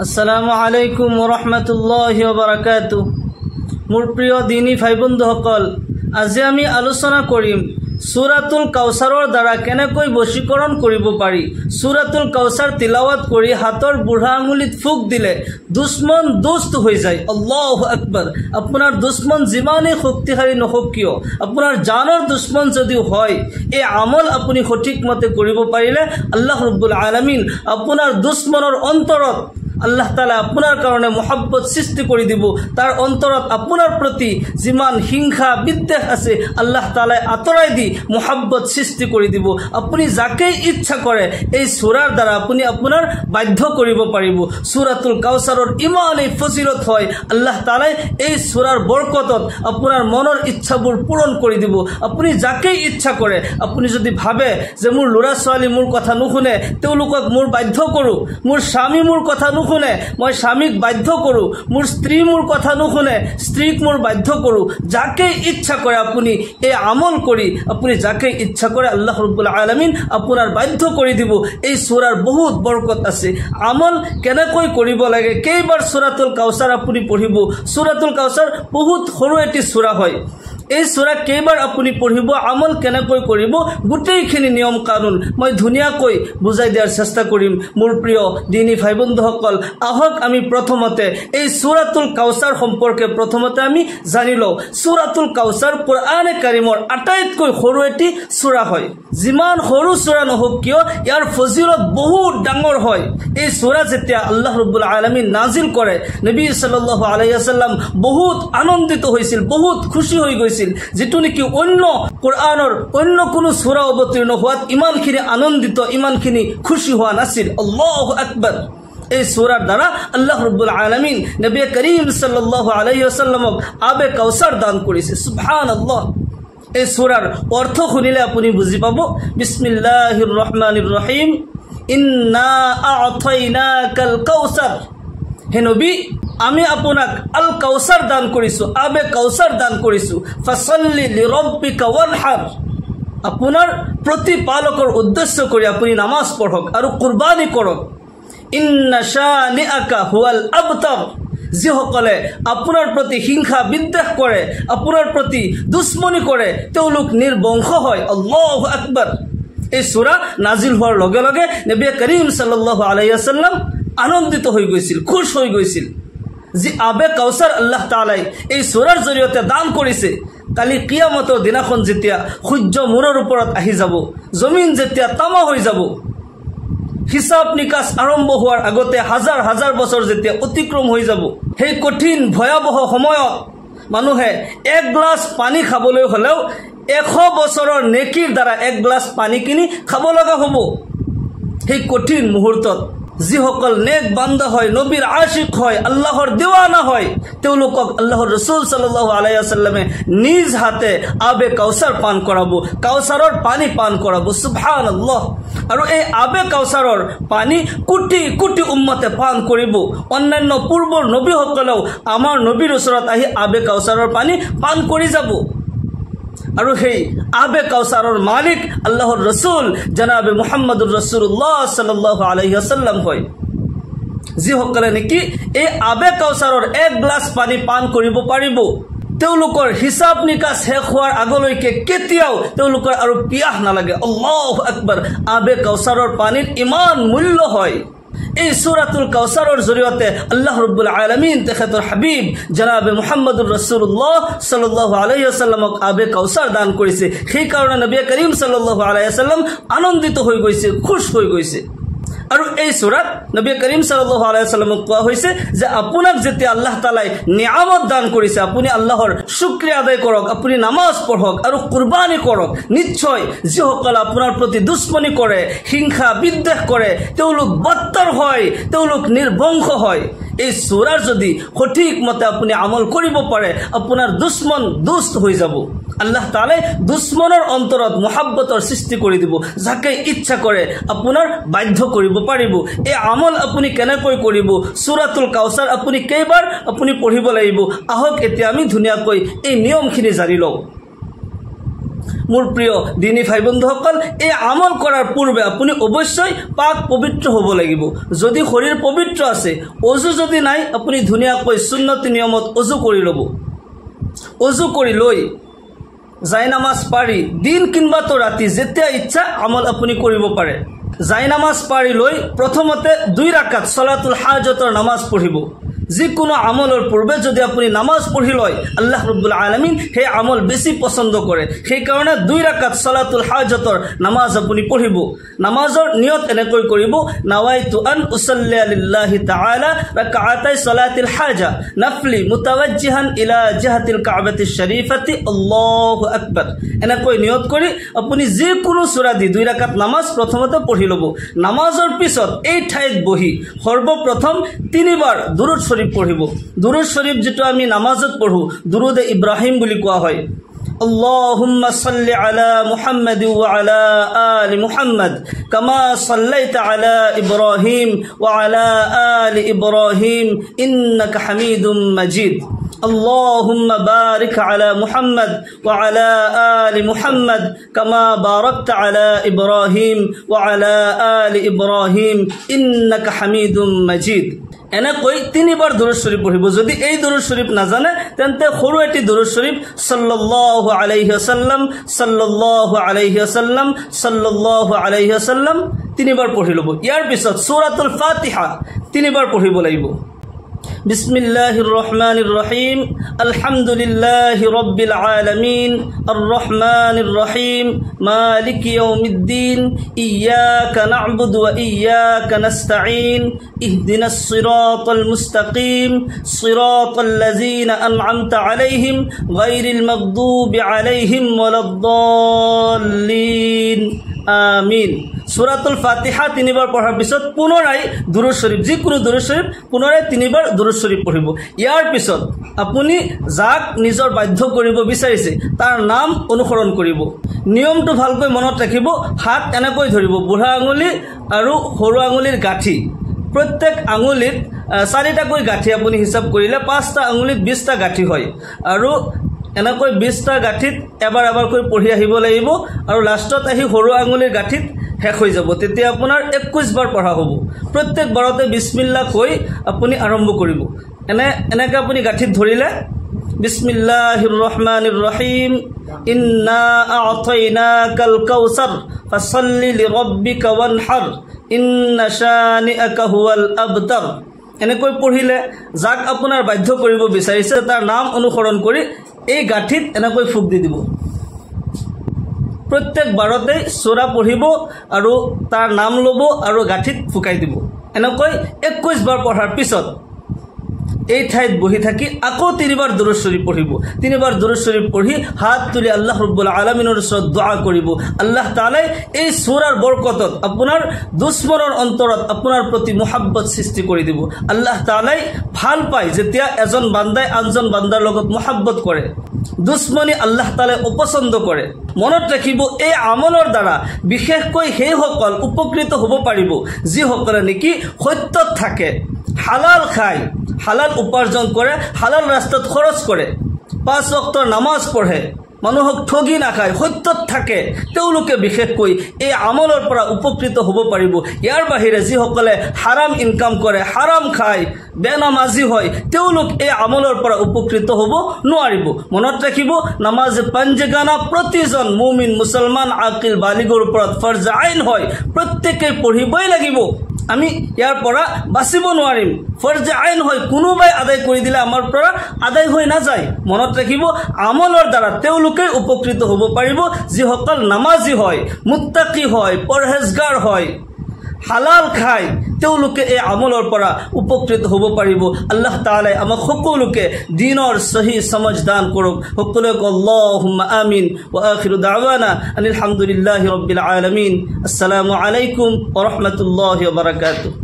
আসসালামু আলাইকুম ওয়া ৰাহমাতুল্লাহি ওয়া বাৰাকাতুহু। মোৰ প্ৰিয় দিনী ভাই বন্ধুসকল, আজি আমি আলোচনা কৰিম সূৰাতুল কাউসাৰৰ দ্বাৰা কেনেকৈ বশীকৰণ কৰিব পাৰি। সূৰাতুল কাউসাৰ তিলাওয়াত কৰি হাতৰ বুঢ়া আঙুলিত ফুক দিলে দুশ্মন দুষ্ট হৈ যায়। আল্লাহু আকবাৰ। আপোনাৰ দুশ্মন যিমানেই শক্তিশালী নহওক কিয়, আপোনাৰ জানৰ দুশ্মন যদিও হয়, এই আমল আপুনি সঠিক মতে কৰিব পাৰিলে আল্লাহ ৰব্বুল আলামিন আপোনাৰ দুশ্মনৰ অন্তৰত আল্লাহ তাআলা আপোনাৰ কাৰণে মহব্বত সৃষ্টি কৰি দিব। তাৰ অন্তৰত আপোনাৰ প্ৰতি যিমান হিংসা বিদ্বেষ আছে আল্লাহ তাআলাই আঁতৰাই দি মহব্বত সৃষ্টি কৰি দিব। আপুনি যাকেই ইচ্ছা কৰে এই সূৰাৰ দ্বাৰা আপুনি আপোনাৰ বাধ্য কৰিব পাৰিব। সূৰাতুল কাউসাৰৰ ইমানেই ফজিলত হয়, আল্লাহ তাআলাই এই সূৰাৰ বৰকতত আপোনাৰ মনৰ ইচ্ছাবোৰ পূৰণ কৰি দিব। আপুনি যাকেই ইচ্ছা কৰে, আপুনি যদি ভাবে যে মোৰ ল'ৰা ছোৱালী মোৰ কথা নুশুনে, তেওঁলোকক মোৰ বাধ্য কৰোঁ, মোৰ স্বামী মোৰ কথা নুশুনে, মই স্বামীক বাধ্য কৰোঁ, মোৰ স্ত্ৰী মোৰ কথা নুশুনে, স্ত্ৰীক মোৰ বাধ্য কৰোঁ, যাকেই ইচ্ছা কৰে আপুনি এই আমল কৰি আপুনি যাকেই ইচ্ছা কৰে আল্লাহ ৰব্বুল আলামিন আপোনাৰ বাধ্য কৰি দিব। এই সূৰাৰ বহুত বৰকত আছে। আমল কেনেকৈ কৰিব লাগে, কেইবাৰ সূৰাতুল কাউসাৰ আপুনি পঢ়িব। সূৰাতুল কাউসাৰ বহুত সৰু এটি সূৰা হয়। এই সূৰা কেইবাৰ আপুনি পঢ়িব, আমল কেনেকৈ কৰিব, গোটেইখিনি নিয়ম কানুন মই ধুনীয়াকৈ বুজাই দিয়াৰ চেষ্টা কৰিম। মোৰ প্ৰিয় দিনী ভাই বন্ধুসকল, আহক আমি প্ৰথমতে এই সূৰাতুল কাউসাৰ সম্পৰ্কে প্ৰথমতে আমি জানি লওঁ। সূৰাতুল কাউসাৰ কোৰআনে কাৰিমৰ আটাইতকৈ সৰু এটি সূৰা হয়। যিমান সৰু সূৰা নহওক কিয়, ইয়াৰ ফজিলত বহুত ডাঙৰ হয়। এই সূৰা যেতিয়া আল্লাহ ৰব্বুল আলামিন নাজিল কৰে, নবী সাল্লাল্লাহু আলাইহি ওয়াসাল্লাম বহুত আনন্দিত হৈছিল, বহুত খুশি হৈ গৈছিল, যেটো নেকি অন্য কোৰআনৰ অন্য কোনো সূৰা অবতীৰ্ণ হোৱাত ইমানখিনি আনন্দিত, ইমানখিনি খুশি হোৱা নাছিল। আল্লাহু আকবাৰ। এই সূৰাৰ দ্বাৰা আল্লাহ ৰব্বুল আলামিন নবী কৰিম সাল্লাল্লাহু আলাইহি ওয়াসাল্লামক আবে কাউসাৰ দান কৰিছে। সুবহানাল্লাহ। এই সূৰাৰ অৰ্থ শুনিলে আপুনি বুজি পাব। বিসমিল্লাহিৰ ৰহমানিৰ ৰহিম। ইন্না আ'তাইনাকাল কাউসাৰ। হে নবী, আমি আপোনাক আল কাউসাৰ দান কৰিছো, আবে কাউসাৰ দান কৰিছো। ফাছল্লি লিৰাব্বিকা ওয়ানহাৰ। আপোনাৰ প্ৰতিপালকৰ উদ্দেশ্য কৰি আপুনি নামাজ পঢ়ক আৰু কুৰবানী কৰক। ইন্না শানিআকা হুৱাল আবতাৰ। যিসকলে আপোনাৰ প্ৰতি হিংসা বিদ্বেষ কৰে, আপোনাৰ প্ৰতি দুশ্মনী কৰে, তেওঁলোক নিৰ্বংশ হয়। আল্লাহু আকবাৰ। এই সূৰা নাজিল হোৱাৰ লগে লগে নবী করিম সাল্লাল্লাহু আলাইহি ওয়াসাল্লাম আনন্দিত হৈ গৈছিল, খুশ হৈ গৈছিল। যি আবে কাউসাৰ আল্লাহ তাআলাই এই সূৰাৰ জৰিয়তে দান কৰিছে, কালি কিয়ামতৰ দিনাখন যেতিয়া সূৰ্য মূৰৰ ওপৰত আহি যাব, জমিন যেতিয়া তামা হৈ যাব, হিসাব নিকাচ আৰম্ভ হোৱাৰ আগতে হাজাৰ হাজাৰ বছৰ যেতিয়া অতিক্ৰম হৈ যাব, সেই কঠিন ভয়াবহ সময়ত মানুহে এক গ্লাছ পানী খাবলৈ হলেও 100 বছৰৰ নেকিৰ দ্বাৰা এক গ্লাছ পানী কিনি খাব লগা হ'ব। সেই কঠিন মুহূৰ্তত যিসকল নেক বান্দা হয়, নবীৰ আশিক হয়, আল্লাহৰ দিৱানা হয়, তেওঁলোকক আল্লাহৰ ৰাসূল সাল্লাল্লাহু আলাইহি ওয়াসাল্লামে নিজ হাতে আবে কাউসাৰ পান কৰাব, কাউসাৰৰ পানী পান কৰাব। সুবহানাল্লাহ। আৰু এই আবে কাউসাৰৰ পানী কোটি কোটি উম্মতে পান কৰিব। অন্যান্য পূৰ্বৰ নবীসকলেও আমাৰ নবীৰ ওচৰত আহি আবে কাউসাৰৰ পানী পান কৰি যাব। আৰু সেই আবে কাউসাৰৰ মালিক আল্লাহৰ ৰাসূল জনাবে মুহাম্মদুৰ ৰাসূলুল্লাহ সাল্লাল্লাহু আলাইহি ওয়াসাল্লাম হয়। যিসকলে নেকি এই আবে কাউসাৰৰ এক গ্লাছ পানী পান কৰিব পাৰিব, তেওঁলোকৰ হিসাব নিকাচ শেষ হোৱাৰ আগলৈকে কেতিয়াও তেওঁলোকৰ আৰু পিয়াহ নালাগে। আল্লাহু আকবাৰ। আবে কাউসাৰৰ পানীৰ ইমান মূল্য হয়। এই সূৰাতুল কাউসাৰৰ জৰিয়তে আল্লাহ ৰব্বুল আলামিন তেখেতৰ হাবিব জনাবে মুহাম্মদুৰ ৰাসূলুল্লাহ সাল্লাল্লাহু আলাইহি ওয়াসাল্লামক আবে কাউসাৰ দান কৰিছে। সেই কাৰণে নবী কৰিম সাল্লাল্লাহু আলাইহি ওয়াসাল্লাম আনন্দিত হৈ গৈছে, খুশ হৈ গৈছে। আৰু এই সূৰাত নবী কৰিম সাল্লাল্লাহু আলাইহি ওয়াসাল্লামক কোৱা হৈছে যে আপোনাক যেতিয়া আল্লাহ তাআলাই নিয়ামত দান কৰিছে, আপুনি আল্লাহৰ শুকৰিয়া আদায় কৰক, আপুনি নামাজ পঢ়ক আৰু কুৰবানী কৰক। নিশ্চয় যিসকল আপোনাৰ প্ৰতি দুশ্মনী কৰে, হিংসা বিদ্বেষ কৰে, তেওঁলোক বত্তৰ হয়, তেওঁলোক নিৰ্বংশ হয়। এই সূৰাৰ যদি সঠিক মতে আপুনি আমল কৰিব পাৰে, আপোনাৰ দুশ্মন দুষ্ট হৈ যাব। আল্লাহ তাআলাই দুশ্মনৰ অন্তৰত মহব্বতৰ সৃষ্টি কৰি দিব। যাকে ইচ্ছা কৰে আপোনাৰ বাধ্য কৰিব পাৰিব। এই আমল আপুনি কেনেকৈ কৰিব, সূৰাতুল কাউসাৰ আপুনি কেইবাৰ আপুনি পঢ়িব লাগিব। আহক এতিয়া আমি ধুনীয়াকৈ এই নিয়মখিনি জানি লওঁ। মোৰ প্ৰিয় দিনী ভাই বন্ধুসকল, এই আমল কৰাৰ পূৰ্বে আপুনি অৱশ্যই পাক পবিত্ৰ হ'ব লাগিব। যদি শৰীৰ পবিত্ৰ আছে, অজু যদি নাই, আপুনি ধুনীয়াকৈ সুন্নতি নিয়মত অজু কৰি ল'ব। অজু কৰি লৈ জাই নামাজ পাৰি দিন কিংবাতো ৰাতি যেতিয়া ইচ্ছা আমল আপুনি কৰিব পাৰে। জাই নামাজ পাৰি লৈ প্ৰথমতে 2 ৰাকাত সলাতুল হাজতৰ নামাজ পঢ়িব। যিকোনো আমলৰ পূৰ্বে যদি আপুনি নামাজ পঢ়ি লয়, আল্লাহ ৰব্বুল আলামিন সেই আমল বেছি পছন্দ কৰে। সেইকাৰণে 2 ৰাকাত সলাতুল হাজতৰ নামাজ আপুনি পঢ়িব। নামাজৰ নিয়ত এনেকৈ কৰিব, নাৱাইতু আন উছল্লি লিল্লাহি তাআলা ৰাকাতাই সলাতুল হাজা নফলি মুতাওয়াজ্জিহান ইলা জিহাতিল কাবাতিশ শৰীফাতি আল্লাহু আকবাৰ। এনেকৈ নিয়ত কৰি আপুনি যিকোনো সূৰা দি 2 ৰাকাত নামাজ প্ৰথমতে পঢ়ি ল'ব। নামাজৰ পিছত এই ঠাইত বহি সৰ্বপ্ৰথম 3 বাৰ দুৰুদ শৰীফ পঢ়িব। দুৰুদ শৰীফ যেটো আমি নামাজত পঢ়ো, দুৰুদে ইব্ৰাহিম বুলি কোৱা হয়। اللهم صل على محمد وعلى آل محمد كما صليت على إبراهيم وعلى آل إبراهيم إنك حميد مجيد اللهم بارك على محمد وعلى آل محمد كما باركت على إبراهيم وعلى آل إبراهيم إنك حميد مجيد। এনেকৈ 3 বাৰ দুৰুদ শৰীফ পঢ়িব। যদি এই দুৰুদ শৰীফ নাজানে তেন্তে সৰু এটি দুৰুদ শৰীফ সাল্লাল্লাহু আলাইহি ওয়াসাল্লাম সাল্লাল্লাহু আলাইহি ওয়াসাল্লাম সাল্লাল্লাহু আলাইহি ওয়াসাল্লাম 3 বাৰ পঢ়ি ল'ব। ইয়াৰ পিছত সূৰাতুল ফাতিহা 3 বাৰ পঢ়িব লাগিব। বিসমিল্লাহির রহমানির রহিম আলহামদুলিল্লাহি রাব্বিল আলামিন আর রহমানির রহিম মালিকি ইয়াউমিদ্দিন ইয়াকা না'বুদু ওয়া ইয়াকা নাস্তাঈন ইহদিনাস সিরাতাল মুস্তাকিম সিরাতাল লাযিনা আন'আমতা আলাইহিম গায়রিল মাগদুবি আলাইহিম ওয়ালাদ-দাল্লিন আমিন। সূরাতুল ফাতিহা 3 বাৰ পঢ়াৰ পিছত পুনৰাই দুৰুদ শৰীফ, যিকোনো দুৰুদ শৰীফ পুনৰাই 3 বাৰ দুৰুদ শৰীফ পঢ়িব। ইয়াৰ পিছত আপুনি যাক নিজৰ বাধ্য কৰিব বিচাৰিছে তাৰ নাম অনুসৰণ কৰিব। নিয়মটো ভালকৈ মনত ৰাখিব। হাত এনেকৈ ধৰিব, বুঢ়া আঙুলি আৰু সৰু আঙুলিৰ গাঁঠি, প্ৰত্যেক আঙুলিত 4টাকৈ গাঁঠি আপুনি হিচাপ কৰিলে 5টা আঙুলিত 20টা গাঁঠি হয়। আৰু এনেকৈ 20টা গাঁঠিত এবাৰ এবাৰকৈ পঢ়ি আহিব লাগিব আৰু লাষ্টত আহি সৰু আঙুলিৰ গাঁঠিত শেষ হৈ যাব। তেতিয়া আপোনাৰ 21 বাৰ পঢ়া হ'ব। প্ৰত্যেক বাৰতে বিসমিল্লাহ কৈ আপুনি আৰম্ভ কৰিব। এনেকৈ আপুনি গাঁঠিত ধৰিলে বিসমিল্লাহিৰ ৰহমানিৰ ৰহিম ইন্না আ'তাইনাকাল কাউসাৰ ফাছল্লি লিৰাব্বিকা ওয়ানহাৰ ইন্না শানিআকা হুৱাল আবতাৰ। এনেকৈ পঢ়িলে যাক আপোনাৰ বাধ্য কৰিব বিচাৰিছে তাৰ নাম অনুসৰণ কৰি এই গাঁঠিত এনেকৈ ফুক দি দিব। প্ৰত্যেক বাৰতে সূৰা পঢ়িব আৰু তাৰ নাম ল'ব আৰু গাঁঠিত ফুকাই দিব। এনেকৈ 21 বাৰ পঢ়াৰ পিছত এই ঠাইত বহি থাকি আকৌ 3 বাৰ দুৰুদ শৰীফ পঢ়িব। 3 বাৰ দুৰুদ শৰীফ পঢ়ি হাত তুলি আল্লাহ ৰব্বুল আলামিনৰ ওচৰত দোয়া কৰিব। আল্লাহ তাআলাই এই সূৰাৰ বৰকতত আপোনাৰ দুশ্মনৰ অন্তৰত আপোনাৰ প্ৰতি মুহাব্বত সৃষ্টি কৰি দিব। আল্লাহ তাআলাই ভাল পায় যেতিয়া এজন বান্দাই আনজন বান্দাৰ লগত মুহাব্বত কৰে। দুশ্মনী আল্লাহ তাআলাই অপছন্দ কৰে। মনত ৰাখিব, এই আমলৰ দ্বাৰা বিশেষকৈ সেইসকল উপকৃত হ'ব পাৰিব যিসকলে নেকি সত্যত থাকে, হালাল খায়, হালাল উপাৰ্জন কৰে, হালাল ৰাস্তাত খৰচ কৰে, 5 ওয়াক্তৰ নামাজ পঢ়ে, মানুহক ঠগি নাখায়, সত্যত থাকে, তেওঁলোকে বিশেষকৈ এই আমলৰ পৰা উপকৃত হ'ব পাৰিব। ইয়াৰ বাহিৰে যিসকলে হাৰাম ইনকাম কৰে, হাৰাম খায়, বেনামাজি হয়, তেওঁলোক এই আমলৰ পৰা উপকৃত হ'ব নোৱাৰিব। মনত ৰাখিব, নামাজ পাঞ্জেগানা প্ৰতিজন মুমিন মুছলমান আকিল বালিগৰ ওপৰত ফৰ্জ আইন হয়, প্ৰত্যেকে পঢ়িবই লাগিব। আমি ইয়াৰ পৰা বাচিব নোৱাৰিম, ফৰ্জ আইন হয়, কোনোবাই আদায় কৰি দিলে আমাৰ পৰা আদায় হৈ নাযায়। মনত ৰাখিব, আমলৰ দ্বাৰা তেওঁলোকে উপকৃত হ'ব পাৰিব যিসকল নামাজি হয়, মুত্তাকি হয়, পৰহেজগাৰ হয়, হালাল খায়, তেওঁলোকে এই আমলৰ পৰা উপকৃত হ'ব পাৰিব। আল্লাহ তাআলাই আমাক সকলোকে দ্বীনৰ সহি সমজ দান কৰক। সকলোকে আল্লাহুম্মা আমিন ওয়া আখিৰু দাওয়ানা আলহামদুলিল্লাহি ৰাব্বিল আলামিন। আসসালামু আলাইকুম ওয়া ৰাহমাতুল্লাহি ওয়া বাৰাকাতুহু।